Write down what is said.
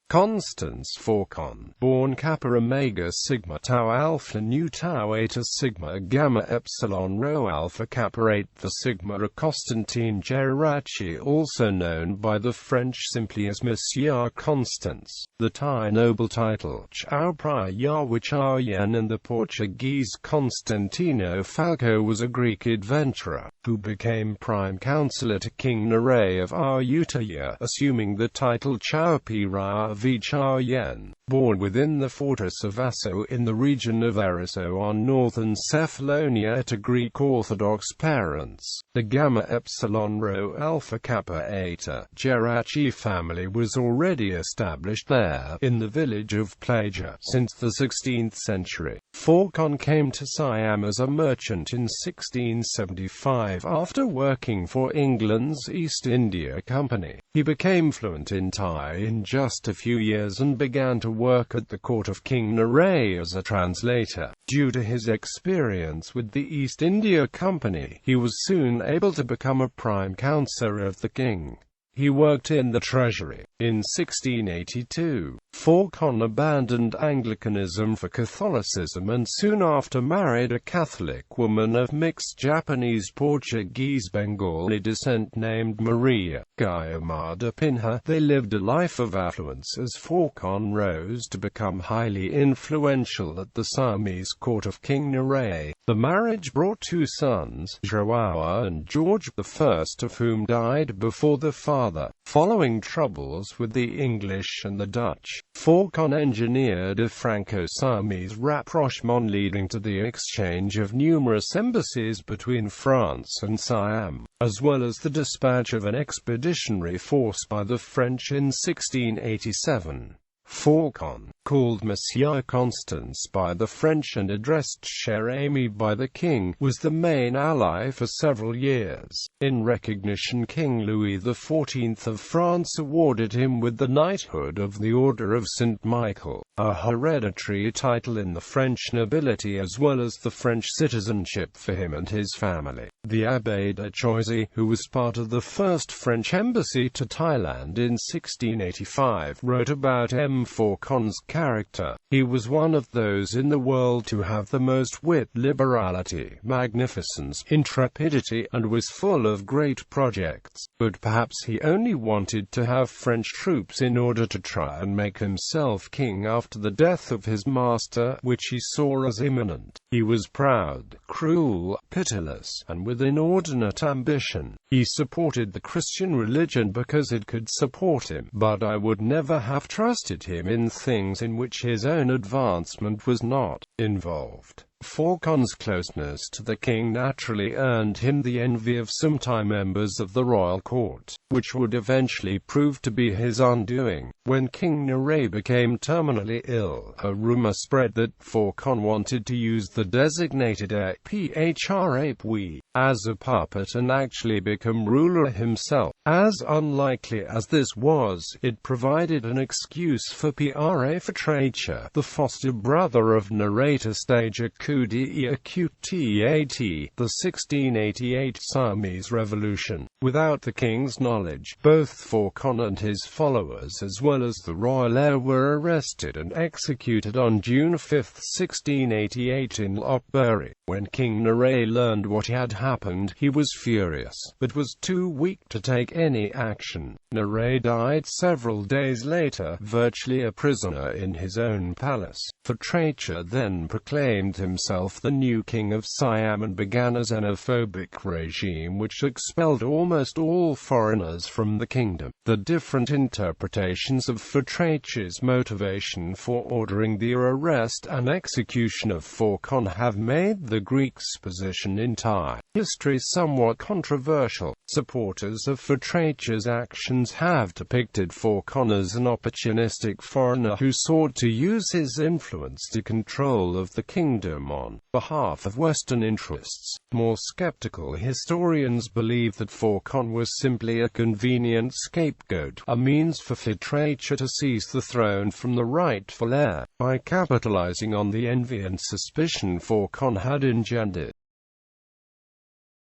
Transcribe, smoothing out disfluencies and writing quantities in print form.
Constance Phaulkon, born Kappa Omega Sigma Tau Alpha Nu Tau Eta Sigma Gamma Epsilon Rho Alpha Kappa 8 the Sigma A Constantine Geraci, also known by the French simply as Monsieur Constance, the Thai noble title Chao Phraya Chao Yen, and the Portuguese Constantino Phaulkon, was a Greek adventurer, who became prime counsellor to King Nerei of Ayutthaya, assuming the title Chao Phraya Chao Yen. Born within the fortress of Asso in the region of Eriso on northern Cephalonia to Greek Orthodox parents, the Gamma Epsilon Rho Alpha Kappa Eta Geraci family was already established there, in the village of Plagia, since the 16th century. Phaulkon came to Siam as a merchant in 1675 after working for England's East India Company. He became fluent in Thai in just a few years and began to work at the court of King Nerei as a translator. Due to his experience with the East India Company, he was soon able to become a prime counsellor of the king. He worked in the treasury. In 1682, Phaulkon abandoned Anglicanism for Catholicism and soon after married a Catholic woman of mixed Japanese-Portuguese-Bengali descent named Maria Guiomar Pinha. They lived a life of affluence as Phaulkon rose to become highly influential at the Siamese court of King Nerei. The marriage brought two sons, Joao and George, the first of whom died before the father, following troubles with the English and the Dutch. Phaulkon engineered a Franco-Siamese rapprochement leading to the exchange of numerous embassies between France and Siam, as well as the dispatch of an expeditionary force by the French in 1687. Phaulkon, called Monsieur Constance by the French and addressed Cher Ami by the king, was the main ally for several years. In recognition, King Louis XIV of France awarded him with the knighthood of the Order of St. Michael, a hereditary title in the French nobility as well as the French citizenship for him and his family. The Abbé de Choisy, who was part of the first French embassy to Thailand in 1685, wrote about Phaulkon's character. He was one of those in the world to have the most wit, liberality, magnificence, intrepidity, and was full of great projects. But perhaps he only wanted to have French troops in order to try and make himself king after the death of his master, which he saw as imminent. He was proud, cruel, pitiless, and with inordinate ambition. He supported the Christian religion because it could support him, but I would never have trusted him in things in which his own advancement was not involved. Phaulkon's closeness to the king naturally earned him the envy of some Thai members of the royal court, which would eventually prove to be his undoing. When King Nerei became terminally ill, a rumor spread that Phaulkon wanted to use the designated Phra as a puppet and actually become ruler himself. As unlikely as this was, it provided an excuse for Phra, the foster brother of Nerei, to stage a coup d'etat, the 1688 Siamese Revolution. Without the king's knowledge, both Phaulkon and his followers as well as the royal heir were arrested and executed on June 5, 1688 in Lopburi. When King Nerei learned what had happened, he was furious, but was too weak to take any action. Nerei died several days later, virtually a prisoner in his own palace. Phaulkon then proclaimed himself the new king of Siam and began a xenophobic regime which expelled almost all foreigners from the kingdom. The different interpretations of Phaulkon's motivation for ordering the arrest and execution of Phaulkon have made the Greeks' position in Thai history somewhat controversial. Supporters of Phaulkon's actions have depicted Phaulkon as an opportunistic foreigner who sought to use his influence to control of the kingdom on behalf of Western interests. More skeptical historians believe that Phaulkon was simply a convenient scapegoat, a means for Phaulkon to seize the throne from the rightful heir, by capitalizing on the envy and suspicion Phaulkon had engendered.